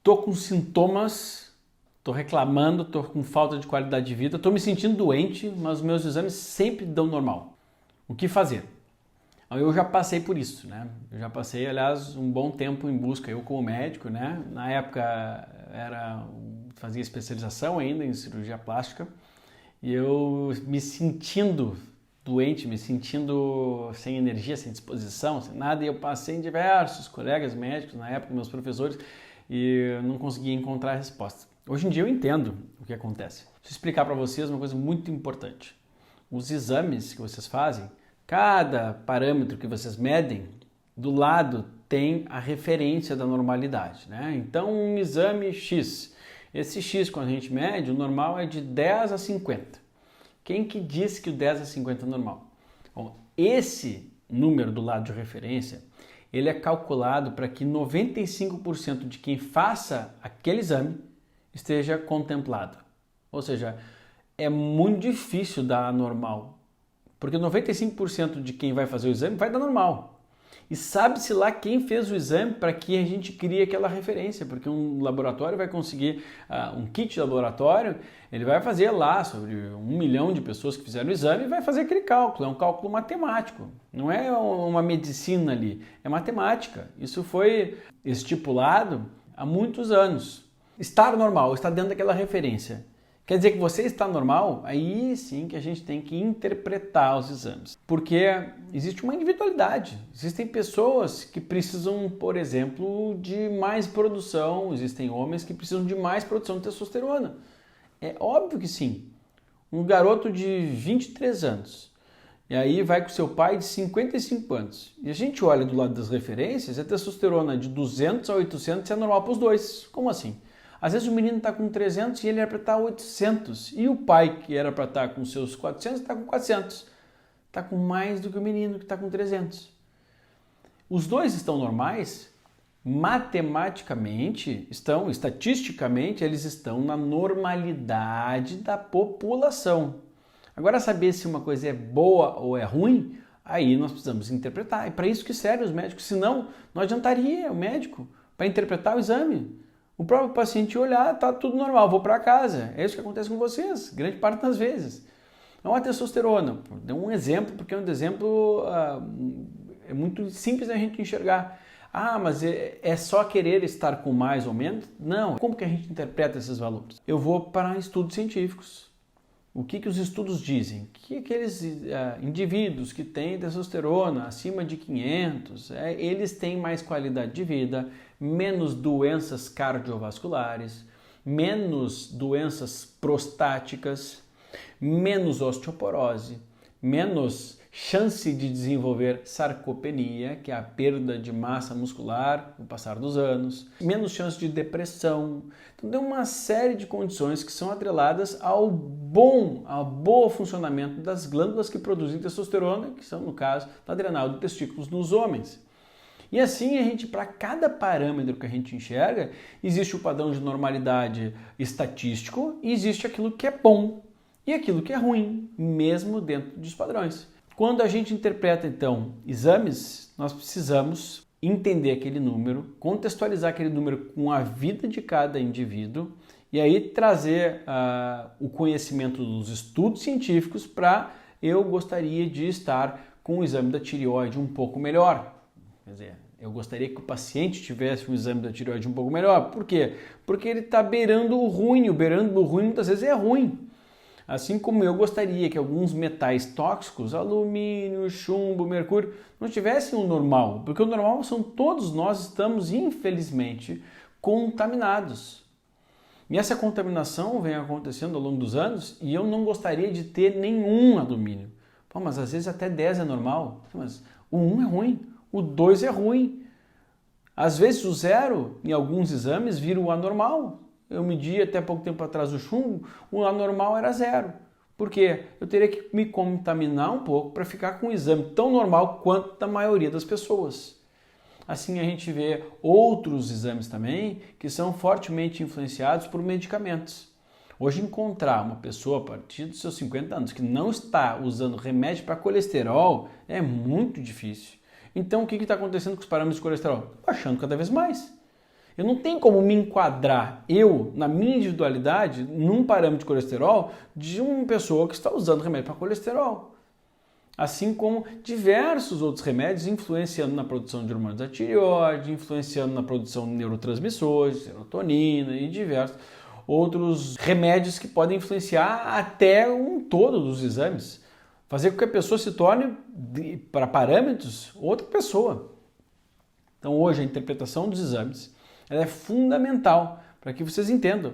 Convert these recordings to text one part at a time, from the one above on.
tô com sintomas, tô reclamando, tô com falta de qualidade de vida, tô me sentindo doente, mas os meus exames sempre dão normal. O que fazer? Eu já passei por isso, né? Eu já passei, aliás, um bom tempo em busca, eu como médico, né? Na época fazia especialização ainda em cirurgia plástica e eu me sentindo doente, me sentindo sem energia, sem disposição, sem nada, e eu passei em diversos colegas médicos, na época, meus professores, e eu não conseguia encontrar a resposta. Hoje em dia eu entendo o que acontece. Deixa eu explicar para vocês uma coisa muito importante. Os exames que vocês fazem, cada parâmetro que vocês medem, do lado tem a referência da normalidade, né? Então, um exame X, esse X quando a gente mede, o normal é de 10 a 50. Quem que disse que o 10 a 50 é normal? Bom, esse número do lado de referência, ele é calculado para que 95% de quem faça aquele exame esteja contemplado. Ou seja, é muito difícil dar normal, porque 95% de quem vai fazer o exame vai dar normal. E sabe-se lá quem fez o exame para que a gente crie aquela referência, porque um laboratório vai conseguir, um kit de laboratório, ele vai fazer lá sobre 1 milhão de pessoas que fizeram o exame e vai fazer aquele cálculo, é um cálculo matemático, não é uma medicina ali, é matemática. Isso foi estipulado há muitos anos. Estar normal, estar dentro daquela referência. Quer dizer que você está normal? Aí sim que a gente tem que interpretar os exames. Porque existe uma individualidade. Existem pessoas que precisam, por exemplo, de mais produção. Existem homens que precisam de mais produção de testosterona. É óbvio que sim. Um garoto de 23 anos, e aí vai com seu pai de 55 anos. E a gente olha do lado das referências, a testosterona de 200 a 800 é normal para os dois. Como assim? Às vezes o menino está com 300 e ele era para estar 800. E o pai, que era para estar com seus 400, está com 400. Está com mais do que o menino que está com 300. Os dois estão normais, matematicamente, estatisticamente, eles estão na normalidade da população. Agora, saber se uma coisa é boa ou é ruim, aí nós precisamos interpretar. É para isso que servem os médicos, senão não adiantaria o médico para interpretar o exame. O próprio paciente olhar, tá tudo normal, vou para casa. É isso que acontece com vocês, grande parte das vezes. Então a testosterona, deu um exemplo, porque é um exemplo é muito simples a gente enxergar. Ah, mas é só querer estar com mais ou menos? Não. Como que a gente interpreta esses valores? Eu vou para estudos científicos. O que os estudos dizem? Que aqueles indivíduos que têm testosterona acima de 500, eles têm mais qualidade de vida, menos doenças cardiovasculares, menos doenças prostáticas, menos osteoporose, menos chance de desenvolver sarcopenia, que é a perda de massa muscular com o passar dos anos, menos chance de depressão. Então tem uma série de condições que são atreladas ao bom funcionamento das glândulas que produzem testosterona, que são, no caso, da adrenal dos testículos nos homens. E assim, a gente, para cada parâmetro que a gente enxerga, existe o padrão de normalidade estatístico e existe aquilo que é bom e aquilo que é ruim, mesmo dentro dos padrões. Quando a gente interpreta, então, exames, nós precisamos entender aquele número, contextualizar aquele número com a vida de cada indivíduo e aí trazer o conhecimento dos estudos científicos para eu gostaria de estar com o exame da tireoide um pouco melhor. Quer dizer, eu gostaria que o paciente tivesse um exame da tireoide um pouco melhor. Por quê? Porque ele está beirando o ruim. O beirando o ruim muitas vezes é ruim. Assim como eu gostaria que alguns metais tóxicos, alumínio, chumbo, mercúrio, não tivessem o normal. Porque o normal são todos nós estamos, infelizmente, contaminados. E essa contaminação vem acontecendo ao longo dos anos e eu não gostaria de ter nenhum alumínio. Pô, mas às vezes até 10 é normal. Mas o 1 é ruim. O 2 é ruim. Às vezes o 0, em alguns exames, vira o anormal. Eu medi até pouco tempo atrás o chumbo, o anormal era 0. Por quê? Eu teria que me contaminar um pouco para ficar com um exame tão normal quanto da maioria das pessoas. Assim a gente vê outros exames também que são fortemente influenciados por medicamentos. Hoje encontrar uma pessoa a partir dos seus 50 anos que não está usando remédio para colesterol é muito difícil. Então, o que está acontecendo com os parâmetros de colesterol? Baixando cada vez mais. Eu não tenho como me enquadrar, na minha individualidade, num parâmetro de colesterol de uma pessoa que está usando remédio para colesterol. Assim como diversos outros remédios influenciando na produção de hormônios da tireoide, influenciando na produção de neurotransmissores, serotonina e diversos outros remédios que podem influenciar até um todo dos exames. Fazer com que a pessoa se torne, para parâmetros, outra pessoa. Então hoje a interpretação dos exames ela é fundamental para que vocês entendam.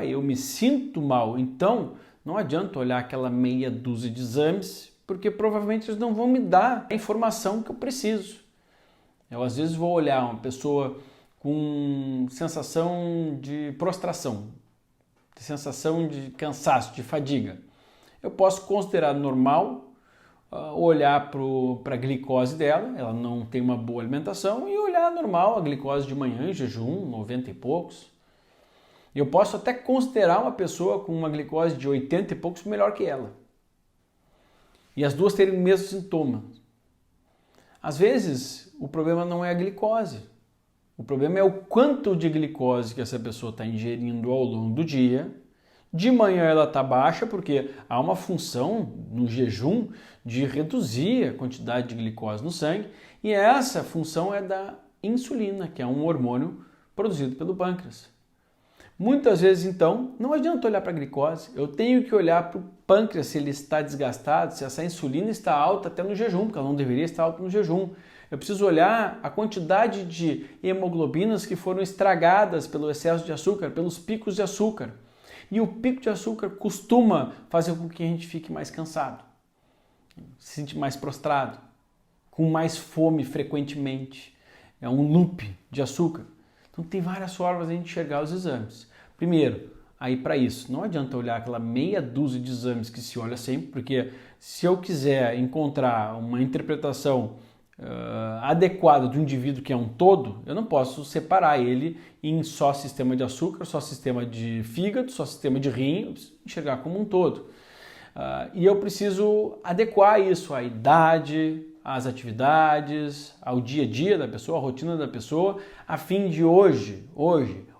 Eu me sinto mal, então não adianta olhar aquela meia dúzia de exames, porque provavelmente eles não vão me dar a informação que eu preciso. Eu às vezes vou olhar uma pessoa com sensação de prostração, de sensação de cansaço, de fadiga. Eu posso considerar normal, olhar para a glicose dela, ela não tem uma boa alimentação, e olhar normal a glicose de manhã em jejum, 90 e poucos. Eu posso até considerar uma pessoa com uma glicose de 80 e poucos melhor que ela. E as duas terem o mesmo sintoma. Às vezes, o problema não é a glicose. O problema é o quanto de glicose que essa pessoa está ingerindo ao longo do dia. De manhã ela está baixa porque há uma função no jejum de reduzir a quantidade de glicose no sangue. E essa função é da insulina, que é um hormônio produzido pelo pâncreas. Muitas vezes, então, não adianta olhar para a glicose, eu tenho que olhar para o pâncreas se ele está desgastado, se essa insulina está alta até no jejum, porque ela não deveria estar alta no jejum. Eu preciso olhar a quantidade de hemoglobinas que foram estragadas pelo excesso de açúcar, pelos picos de açúcar. E o pico de açúcar costuma fazer com que a gente fique mais cansado, se sente mais prostrado, com mais fome frequentemente. É um loop de açúcar. Então tem várias formas de a gente enxergar os exames. Primeiro, aí para isso, não adianta olhar aquela meia dúzia de exames que se olha sempre, porque se eu quiser encontrar uma interpretação adequada do indivíduo que é um todo, eu não posso separar ele em só sistema de açúcar, só sistema de fígado, só sistema de rim, eu preciso enxergar como um todo. E eu preciso adequar isso à idade, às atividades, ao dia a dia da pessoa, à rotina da pessoa, a fim de hoje,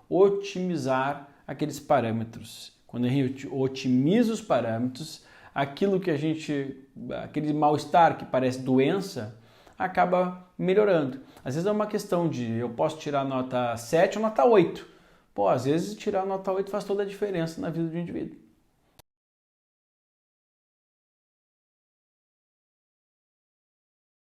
otimizar aqueles parâmetros. Quando a gente otimiza os parâmetros, aquilo que aquele mal-estar que parece doença, acaba melhorando. Às vezes é uma questão de eu posso tirar nota 7 ou nota 8. Às vezes tirar nota 8 faz toda a diferença na vida do indivíduo.